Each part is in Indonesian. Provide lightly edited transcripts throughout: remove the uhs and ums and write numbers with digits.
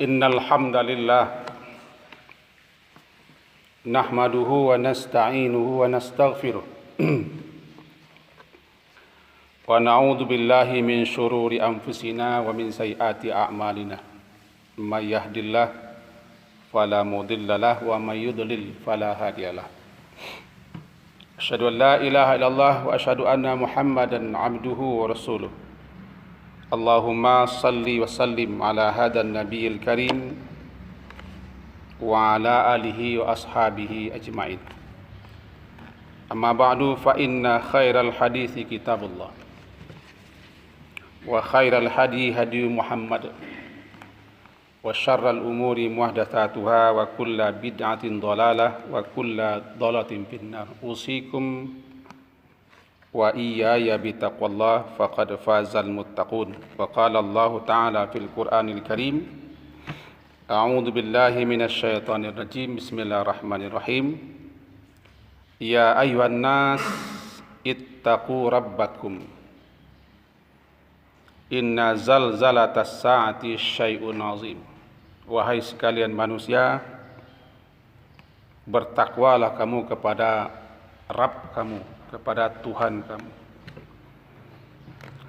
Innal hamdalillah nahmaduhu wa nasta'inuhu wa nastaghfiruh wa na'udzu billahi min syururi anfusina wa min sayyiati a'malina may yahdihillahu fala mudhillalah wa may yudlil fala hadiyalah. Asyhadu an la ilaha illallah wa asyhadu anna Muhammadan 'abduhu wa rasuluh. Allahumma salli wa sallim ala hadan nabiyil karim wa ala alihi wa ashabihi ajma'in. Amma ba'du, fa inna khairal hadithi kitabullah wa khairal hadi hadi Muhammad wa syarral umuri muhdatsatuha wa kulla bid'atin dhalalah wa kulla dhalatin finnar. Usikum wa iyaya bitaqwallah faqad fazal muttaqun. Wa qala Allah ta'ala fil Qur'anil Karim, a'udzu billahi minasy syaithanir rajim, bismillahirrahmanirrahim. Ya ayyuhan nas ittaqu rabbakum inna zalzalatas saati syai'un azim. Wahai sekalian manusia, bertakwalah kamu kepada Rabb kamu, kepada Tuhan kamu.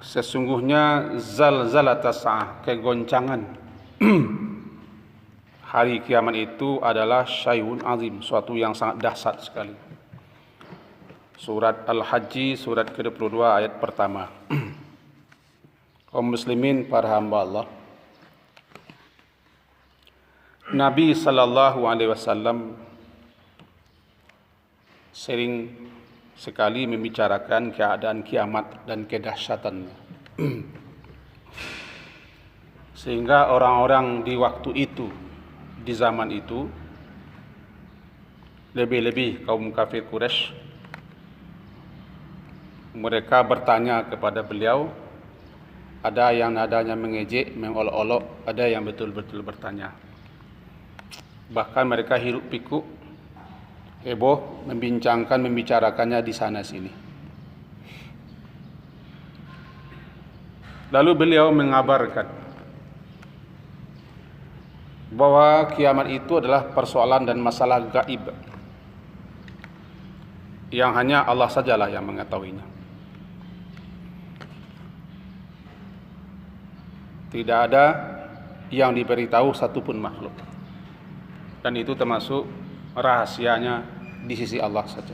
Sesungguhnya zalzalatas sa'ah, kegoncangan hari kiamat itu adalah syai'un azim, suatu yang sangat dahsyat sekali. Surat Al-Hajj, surat ke-22 ayat pertama. Kaum muslimin, para hamba Allah, Nabi sallallahu alaihi wasallam sering sekali membicarakan keadaan kiamat dan kedahsyatannya. Sehingga orang-orang di waktu itu, di zaman itu, lebih-lebih kaum kafir Quraisy, mereka bertanya kepada beliau. Ada yang nadanya mengejek, mengolok-olok, ada yang betul-betul bertanya. Bahkan mereka hiruk pikuk, heboh, membicarakannya di sana sini. Lalu beliau mengabarkan bahwa kiamat itu adalah persoalan dan masalah gaib yang hanya Allah sajalah yang mengetahuinya. Tidak ada yang diberitahu satupun makhluk, dan itu termasuk rahasianya di sisi Allah saja.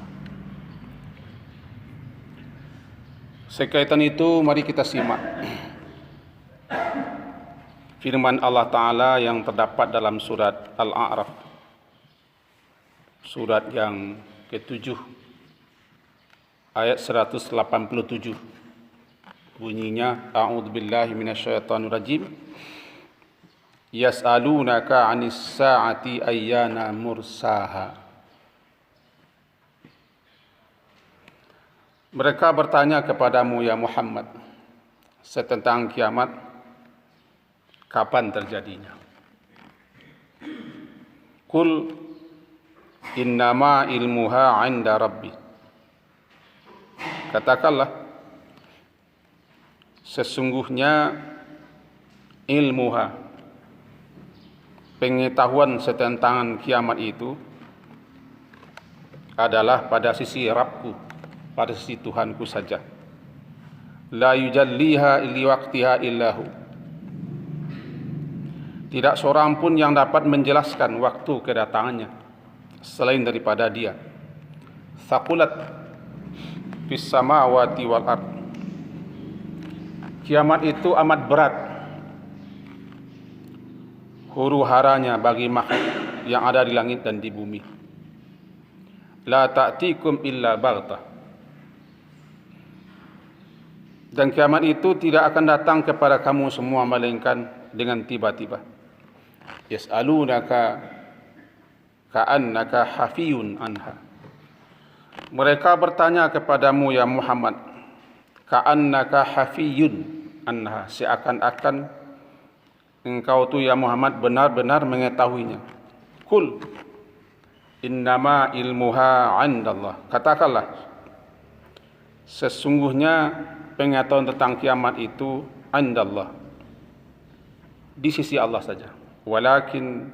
Sekaitan itu, mari kita simak firman Allah Ta'ala yang terdapat dalam surat Al-A'raf, surat yang ke-7 ayat 187. Bunyinya, a'udzubillahi minasyaitonirrajim, yas'alunaka 'anis sa'ati ayyana mursaha. Mereka bertanya kepadamu ya Muhammad tentang kiamat, kapan terjadinya? Qul innama ilmuha 'inda rabbi. Katakanlah, sesungguhnya ilmuha, pengetahuan tentang kiamat itu adalah pada sisi Rabbku, pada sisi Tuhanku saja. La yujalliha li waqtiha illahu. Tidak seorang pun yang dapat menjelaskan waktu kedatangannya selain daripada Dia. Thaqulat fis samawati wal ard. Kiamat itu amat berat huru-haranya bagi makhluk yang ada di langit dan di bumi. La ta'tikum illa baghtah. Dan kiamat itu tidak akan datang kepada kamu semua melainkan dengan tiba-tiba. Yas'alunaka ka'annaka hafiyun anha. Mereka bertanya kepadamu ya Muhammad, ka'annaka hafiyun anha, seakan-akan engkau tu ya Muhammad benar-benar mengetahuinya. Qul innama ilmuha 'indallah. Katakanlah, Sesungguhnya pengetahuan tentang kiamat itu indallah, di sisi Allah saja. Walakin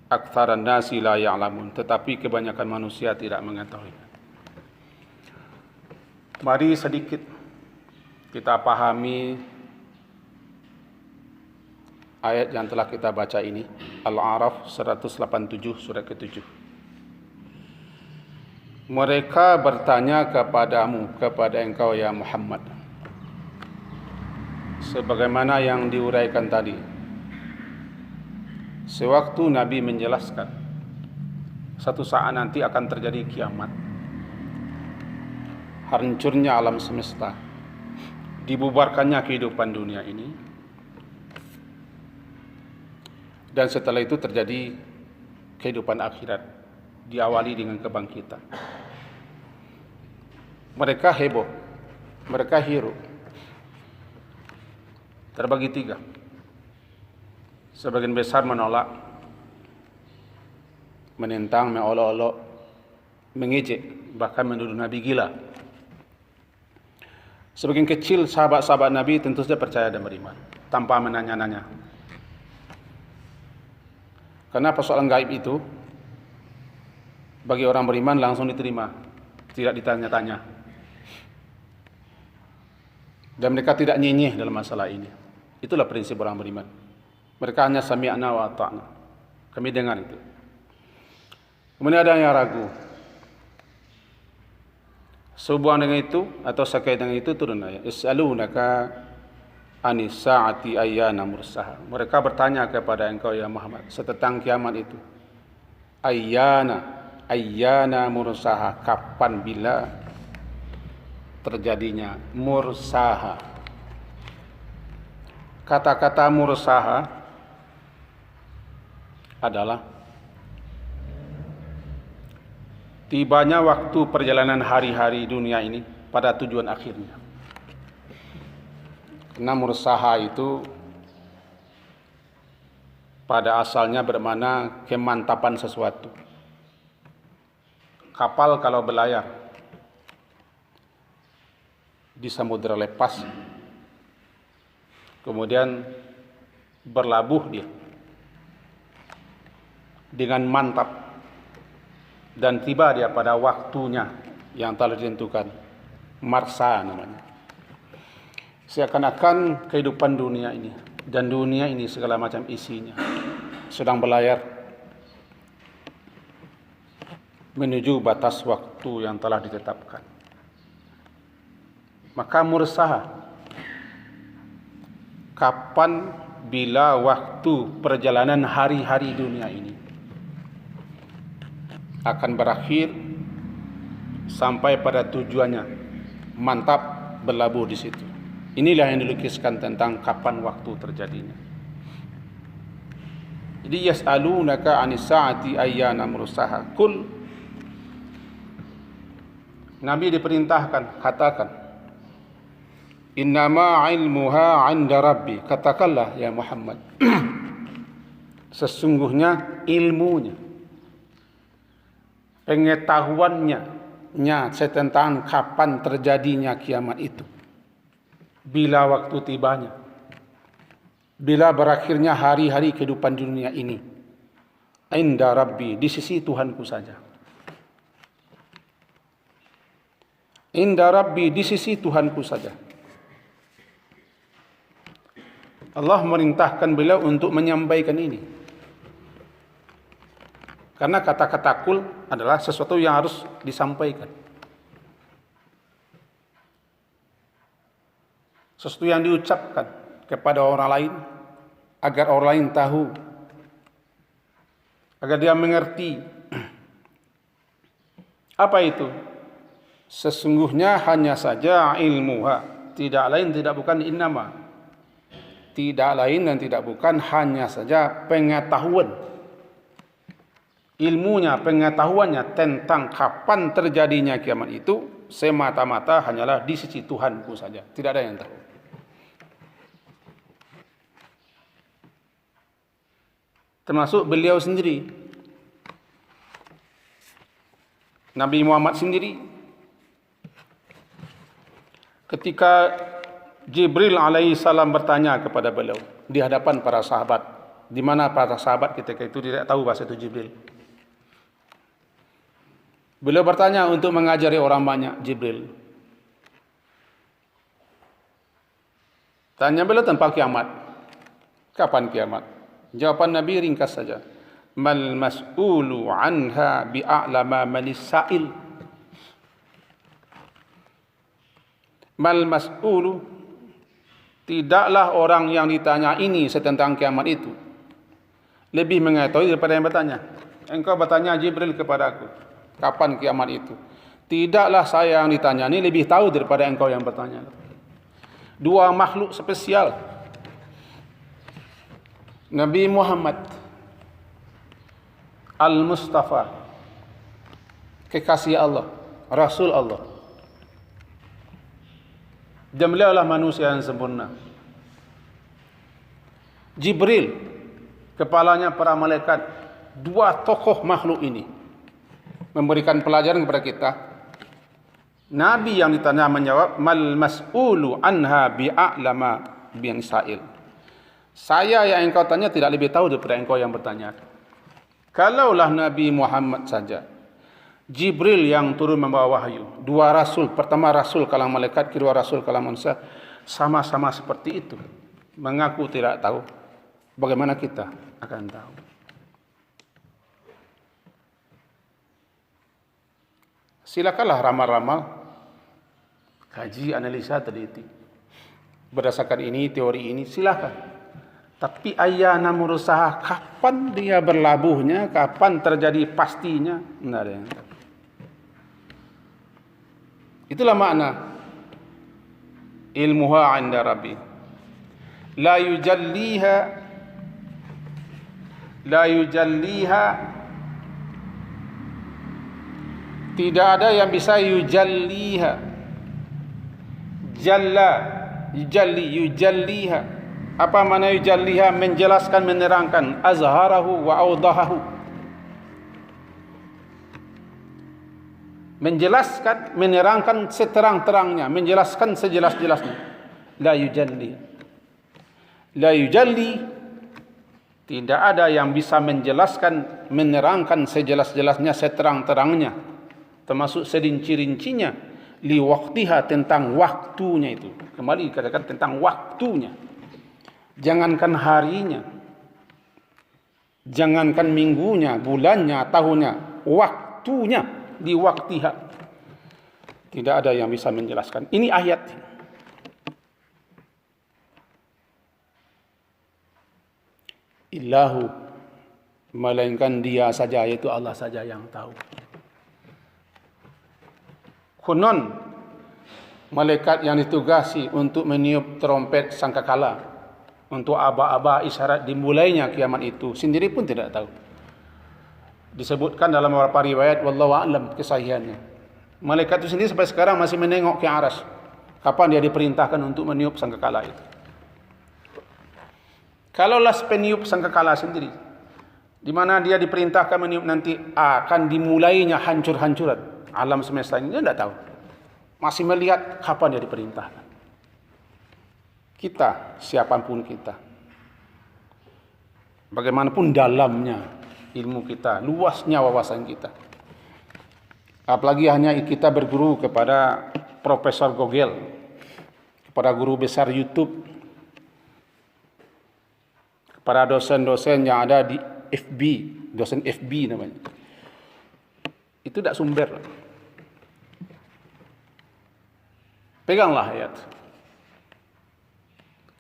aktsaran nasi la ya'lamun, tetapi kebanyakan manusia tidak mengetahui. Mari sedikit kita pahami ayat yang telah kita baca ini, Al-A'raf 187 surat ke-7. Mereka bertanya kepadamu, kepada engkau ya Muhammad, sebagaimana yang diuraikan tadi. Sewaktu Nabi menjelaskan satu saat nanti akan terjadi kiamat, hancurnya alam semesta, dibubarkannya kehidupan dunia ini, dan setelah itu terjadi kehidupan akhirat, diawali dengan kebangkitan. Mereka heboh, mereka hiru, terbagi tiga. Sebagian besar menolak, menentang, mengolok-olok, mengejek, bahkan menuduh Nabi gila. Sebagian kecil sahabat-sahabat Nabi tentu saja percaya dan beriman, tanpa menanya-nanya. Karena persoalan gaib itu bagi orang beriman langsung diterima, tidak ditanya-tanya. Dan mereka tidak nyenyeh dalam masalah ini. Itulah prinsip orang beriman. Mereka hanya sami'na wa ata'na. Kami dengar itu. Kemudian ada yang ragu. Sehubungan dengan itu atau sekait dengan itu turun ayat. Is'alunaka anis sa'ati ayyana mursaha. Mereka bertanya kepada engkau ya Muhammad tentang kiamat itu. Ayyana mursaha, kapan bila terjadinya. Mursaha, kata-kata mursaha adalah tibanya waktu perjalanan hari-hari dunia ini pada tujuan akhirnya. Karena mursaha itu pada asalnya bermakna kemantapan sesuatu. Kapal kalau berlayar di samudera lepas, kemudian berlabuh dia dengan mantap dan tiba dia pada waktunya yang telah ditentukan, marsa namanya. Seakan-akan kehidupan dunia ini dan dunia ini segala macam isinya sedang berlayar menuju batas waktu yang telah ditetapkan. Maka mursaha, kapan bila waktu perjalanan hari-hari dunia ini akan berakhir sampai pada tujuannya, mantap berlabuh di situ. Inilah yang dilukiskan tentang kapan waktu terjadinya. Jadi yas'alunaka 'anis sa'ati ayyana mursaha. Qul, Nabi diperintahkan, katakan, innama ilmuha 'inda rabbi. Katakanlah ya Muhammad, sesungguhnya ilmunya, pengetahuannya tentang kapan terjadinya kiamat itu, bila waktu tibanya, bila berakhirnya hari-hari kehidupan dunia ini, inda rabbi, di sisi Tuhanku saja. Inda rabbi, di sisi Tuhanku saja. Allah merintahkan beliau untuk menyampaikan ini. Karena kata-kata kul adalah sesuatu yang harus disampaikan. Sesuatu yang diucapkan kepada orang lain agar orang lain tahu, agar dia mengerti. Apa itu? Sesungguhnya hanya saja ilmuha, tidak lain tidak bukan innama, tidak lain dan tidak bukan hanya saja pengetahuan, ilmunya, pengetahuannya tentang kapan terjadinya kiamat itu semata-mata hanyalah di sisi Tuhanku saja, tidak ada yang tahu. Termasuk beliau sendiri, Nabi Muhammad sendiri ketika Jibril alaihissalam bertanya kepada beliau di hadapan para sahabat, di mana para sahabat ketika itu tidak tahu bahasa itu Jibril. Beliau bertanya untuk mengajari orang banyak, Jibril. Tanya beliau tentang kiamat. Kapan kiamat? Jawaban Nabi ringkas saja. Mal mas'ulu anha bi'a'lama manis sa'il. Mal mas'ulu, tidaklah orang yang ditanya ini tentang kiamat itu lebih mengetahui daripada yang bertanya. Engkau bertanya Jibril kepada aku, kapan kiamat itu? Tidaklah saya yang ditanya ini lebih tahu daripada engkau yang bertanya. Dua makhluk spesial, Nabi Muhammad Al-Mustafa, kekasih Allah, Rasul Allah, dan beliau adalah manusia yang sempurna. Jibril, kepalanya para malaikat. Dua tokoh makhluk ini memberikan pelajaran kepada kita. Nabi yang ditanya menjawab, mal mas'ulu anha bi'a'lama bin sa'il. Saya yang engkau tanya tidak lebih tahu daripada engkau yang bertanya. Kalaulah Nabi Muhammad saja, Jibril yang turun membawa wahyu, dua rasul, pertama rasul kalangan malaikat, kedua rasul kalangan manusia, sama-sama seperti itu, mengaku tidak tahu, bagaimana kita akan tahu? Silakanlah ramal-ramal, kaji, analisa, teliti. Berdasarkan ini, teori ini, silakan. Tapi ayana berusaha kapan dia berlabuhnya, kapan terjadi pastinya, tidak ada yang tahu. Itulah makna ilmuha 'inda rabbi. La yujalliha, tidak ada yang bisa yujalliha. Jalla, yujalliha. Apa makna yujalliha? Menjelaskan, menerangkan. Azharahu wa awdahahu. Menjelaskan, menerangkan seterang-terangnya, menjelaskan sejelas-jelasnya. La yujalli. La yujalli, tidak ada yang bisa menjelaskan, menerangkan sejelas-jelasnya, seterang-terangnya, termasuk serinci-rincinya, li waqtiha, tentang waktunya itu. Kembali katakan tentang waktunya. Jangankan harinya, jangankan minggunya, bulannya, tahunnya, waktunya, di waqtiha. Tidak ada yang bisa menjelaskan. Ini ayat. Illahu, melainkan dia saja, yaitu Allah saja yang tahu. Konon malaikat yang ditugasi untuk meniup trompet sangkakala, untuk aba-aba isyarat dimulainya kiamat itu, sendiri pun tidak tahu. Disebutkan dalam beberapa riwayat, wallahu a'lam kesahihannya. Malaikat itu sendiri sampai sekarang masih menengok ke aras, kapan dia diperintahkan untuk meniup sangkakala itu. Kalaulah peniup sangkakala sendiri, di mana dia diperintahkan meniup nanti akan dimulainya hancur-hancuran alam semesta ini, dia tidak tahu. Masih melihat kapan dia diperintahkan. Kita, siapapun kita, bagaimanapun dalamnya ilmu kita, luasnya wawasan kita, apalagi hanya kita berguru kepada Profesor Google, kepada guru besar YouTube, kepada dosen-dosen yang ada di FB, dosen FB namanya, itu tidak sumber. Peganglah ayat.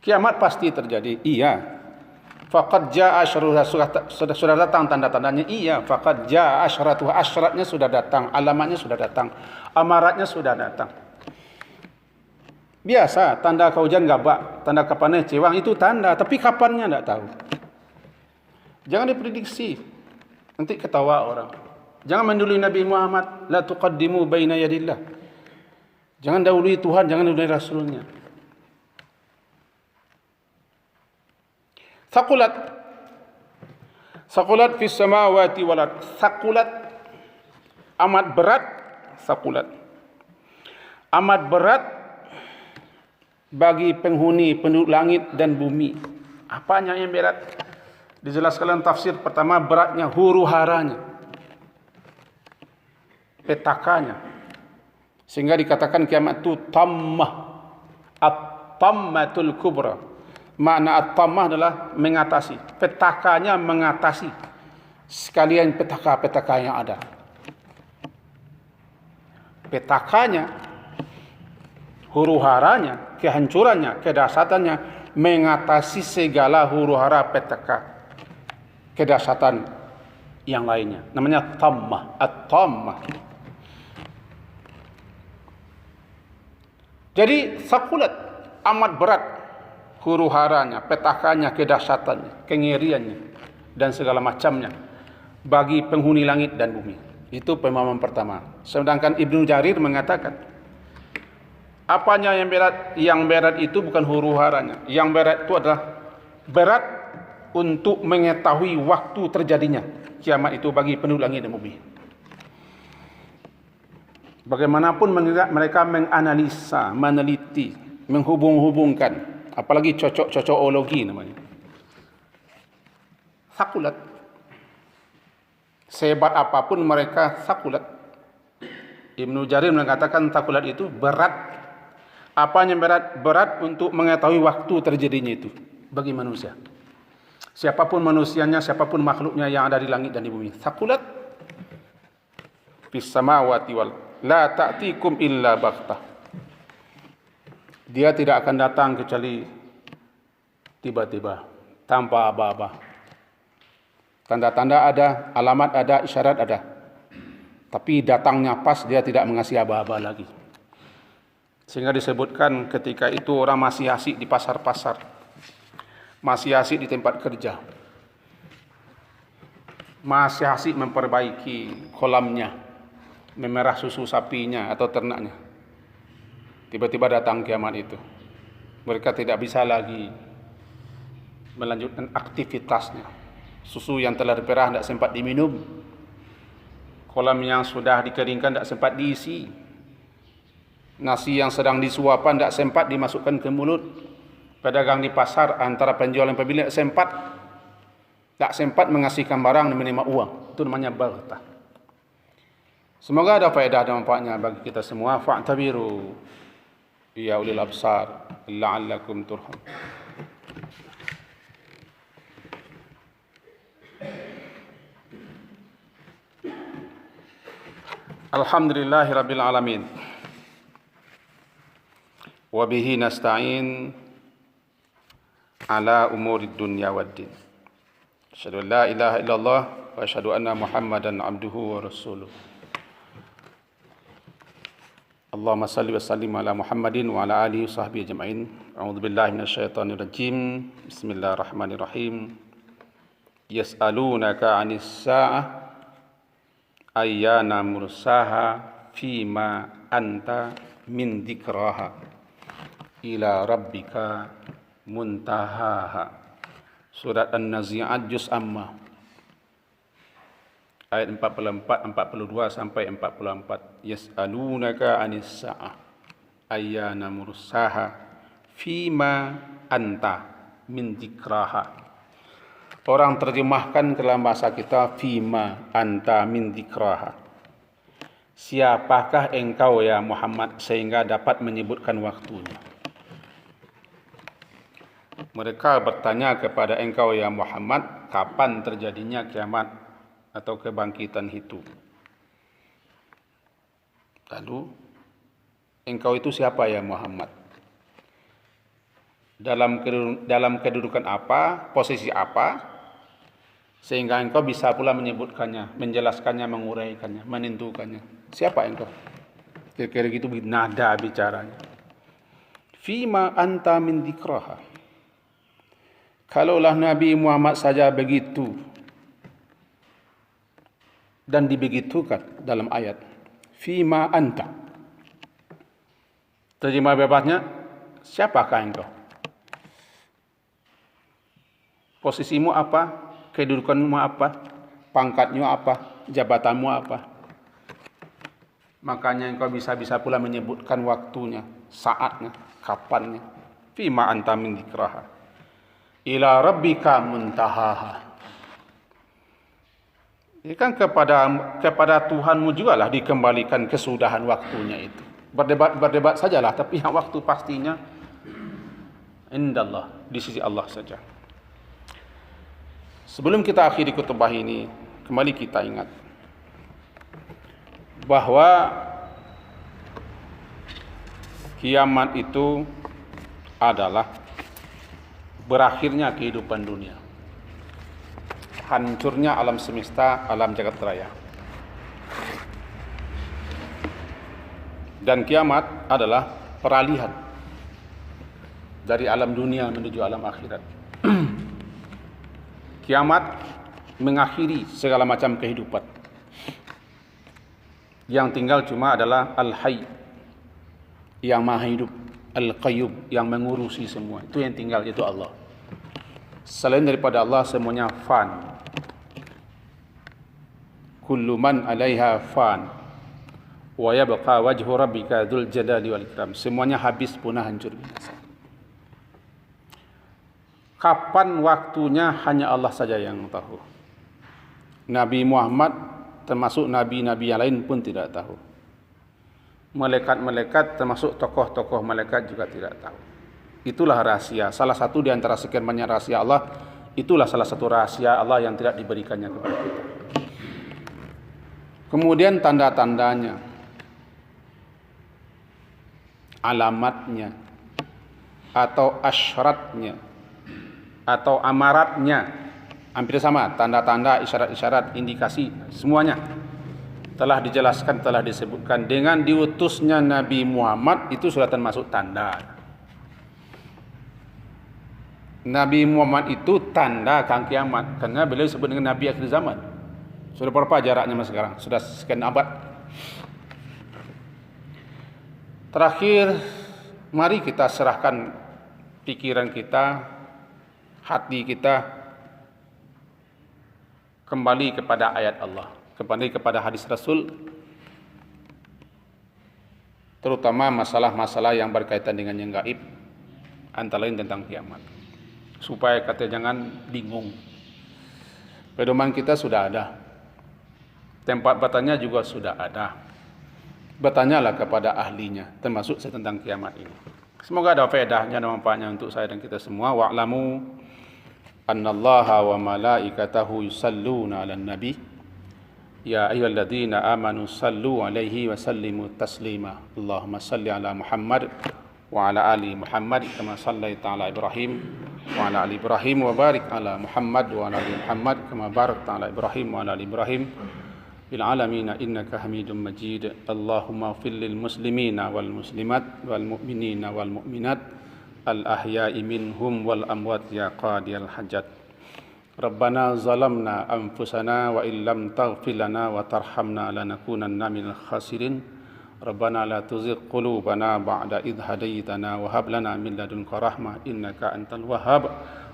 Kiamat pasti terjadi, iya. Faqad jaa asyruha, sudah datang tanda-tandanya, iya. Faqad jaa asyratuha, asyaratnya sudah datang, alamatnya sudah datang, amaratnya sudah datang. Biasa, tanda kehujan gabak, tanda kapannya cewang, itu tanda, tapi kapannya tidak tahu. Jangan diprediksi, nanti ketawa orang. Jangan mendului Nabi Muhammad, la tuqaddimu baina yadillah. Jangan dahului Tuhan, jangan dahului Rasulnya. Saqulat fis samawati wal ard. Saqulat, amat berat. Saqulat, amat berat bagi penghuni penduduk langit dan bumi. Apanya yang berat? Dijelaskan dalam tafsir pertama, beratnya huru-haranya, petakanya, sehingga dikatakan kiamat itu tammah, at-tammatul kubra. Makna at-tammah adalah mengatasi, petakanya mengatasi sekalian petaka-petaka yang ada. Petakanya, huru-haranya, kehancurannya, kedahsyatannya mengatasi segala huru-hara, petaka, kedahsyatan yang lainnya. Namanya tammah, at-tammah. Jadi sakulat, amat berat huru-haranya, petakanya, kedahsyatannya, kengeriannya dan segala macamnya bagi penghuni langit dan bumi. Itu pemahaman pertama. Sedangkan Ibnu Jarir mengatakan, apanya yang berat? Yang berat itu bukan huru-haranya. Yang berat itu adalah berat untuk mengetahui waktu terjadinya kiamat itu bagi penduduk langit dan bumi. Bagaimanapun mereka menganalisa, meneliti, menghubung-hubungkan, apalagi cocok-cocokologi namanya. Sakulat. Sehebat apapun mereka sakulat. Ibnu Jarir mengatakan sakulat itu berat. Apanya berat? Berat untuk mengetahui waktu terjadinya itu bagi manusia. Siapapun manusianya, siapapun makhluknya yang ada di langit dan di bumi. Sakulat fis samawati wal la ta'tikum illa baghtah. Dia tidak akan datang kecuali tiba-tiba, tanpa aba-aba. Tanda-tanda ada, alamat ada, isyarat ada. Tapi datangnya pas, dia tidak mengasih aba-aba lagi. Sehingga disebutkan ketika itu orang masih asik di pasar-pasar, masih asik di tempat kerja, masih asik memperbaiki kolamnya, memerah susu sapinya atau ternaknya. Tiba-tiba datang kiamat itu. Mereka tidak bisa lagi melanjutkan aktivitasnya. Susu yang telah diperah tidak sempat diminum. Kolam yang sudah dikeringkan tidak sempat diisi. Nasi yang sedang disuapkan tidak sempat dimasukkan ke mulut. Pedagang di pasar antara penjual dan pembeli tidak sempat mengasihkan barang dan menerima uang. Itu namanya baghtah. Semoga ada faedah dan manfaatnya bagi kita semua. Fa'tabiru ya ulil absar la'allakum turham. Alhamdulillahirabbil alamin. Wa bihi nasta'in ala umurid dunya waddin. Asyhadu an la ilaha illallah wa asyhadu anna Muhammadan abduhu wa rasuluh. Allahumma salli wa sallim ala Muhammadin wa ala alihi wa sahbihi ajma'in. A'udzu billahi minasyaitonir rajim. Bismillahirrahmanirrahim. Yas'alunaka 'anis sa'ah ayyana mursaha fima anta min dzikraha ila rabbika muntahaha. Surat An-Nazi'at juz amma ayat 44, 42 sampai 44. Yas'alunaka 'anis sa'ah ayyana mursaha fima anta min dzikraha. Orang terjemahkan ke dalam bahasa kita fima anta min dzikraha. Siapakah engkau ya Muhammad sehingga dapat menyebutkan waktunya? Mereka bertanya kepada engkau ya Muhammad, kapan terjadinya kiamat atau kebangkitan itu? Lalu, engkau itu siapa ya Muhammad? Dalam kedudukan apa, posisi apa, sehingga engkau bisa pula menyebutkannya, menjelaskannya, menguraikannya, menentukannya. Siapa engkau? Kira-kira gitu nada bicaranya. Fima anta min dzikraha. Kalaulah Nabi Muhammad saja begitu dan dibegitukan dalam ayat fima anta. Terjemah bebasnya, siapakah engkau? Posisimu apa? Kedudukanmu apa? Pangkatmu apa? Jabatanmu apa? Makanya engkau bisa pula menyebutkan waktunya, saatnya, kapannya. fima anta min dzikraha ila rabbika muntahaha. Ini kan kepada Tuhanmu jugalah dikembalikan kesudahan waktunya itu. Berdebat sajalah, tapi yang waktu pastinya indallah, di sisi Allah saja. Sebelum kita akhiri khutbah ini, kembali kita ingat bahwa kiamat itu adalah berakhirnya kehidupan dunia, hancurnya alam semesta, alam jagat raya. Dan kiamat adalah peralihan dari alam dunia menuju alam akhirat. Kiamat mengakhiri segala macam kehidupan. Yang tinggal cuma adalah Al-Hayy, yang maha hidup, Al-Qayyum, yang mengurusi semua. Itu yang tinggal, itu Allah. Selain daripada Allah, semuanya fan. Kullu man 'alaiha fan wa yabqa wajhu rabbika dzul jalali wal ikram. Semuanya habis, punah, hancur, binasa. Kapan waktunya hanya Allah saja yang tahu. Nabi Muhammad termasuk nabi-nabi yang lain pun tidak tahu. Malaikat-malaikat termasuk tokoh-tokoh malaikat juga tidak tahu. Itulah rahasia. Salah satu di antara sekian banyak rahasia Allah. Itulah salah satu rahasia Allah yang tidak diberikannya kepada kita. Kemudian tanda-tandanya, alamatnya, atau asyaratnya, atau amaratnya, hampir sama. Tanda-tanda, isyarat-isyarat, indikasi, semuanya telah dijelaskan, telah disebutkan. Dengan diutusnya Nabi Muhammad, itu sudah termasuk tanda. Nabi Muhammad itu tanda akan kiamat, karena beliau disebut dengan Nabi akhir zaman. Sudah berapa jaraknya mas sekarang? Sudah sekian abad. Terakhir, mari kita serahkan pikiran kita, hati kita kembali kepada ayat Allah, kembali kepada hadis Rasul, terutama masalah-masalah yang berkaitan dengan yang gaib, antara lain tentang kiamat. Supaya kata jangan bingung. Pedoman kita sudah ada. Tempat bertanya juga sudah ada. Bertanyalah kepada ahlinya, termasuk tentang kiamat ini. Semoga ada faedahnya dan manfaatnya untuk saya dan kita semua. Wa'lamu annallaha wa malaikatahu yusalluna 'alan nabi ya ayyuhalladzina amanu sallu 'alaihi wa sallimu taslima. Allahumma salli 'ala Muhammad wa 'ala ali Muhammad kama shallaita 'ala Ibrahim wa 'ala ali Ibrahim wa barik 'ala Muhammad wa 'ala ali Muhammad kama barakta 'ala Ibrahim wa 'ala ali Ibrahim fil 'alamin innaka Hamidum Majid. Allahumma ighfir lil muslimina wal muslimat wal mu'minina wal mu'minat al ahya'i minhum wal amwat ya qadiyal hajat. Rabbana zalamna anfusana wa illam taghfir lana wa tarhamna lanakunanna minal khasirin. Rabbana la tuzigh qulubana ba'da idh hadaytana wa hab lana min ladunka rahmah innaka antal wahhab.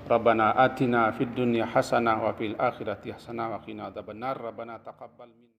Rabbana atina fid dunya hasanah wa fil akhirati hasanah wa qina adzabannar. Rabbana taqabbal minna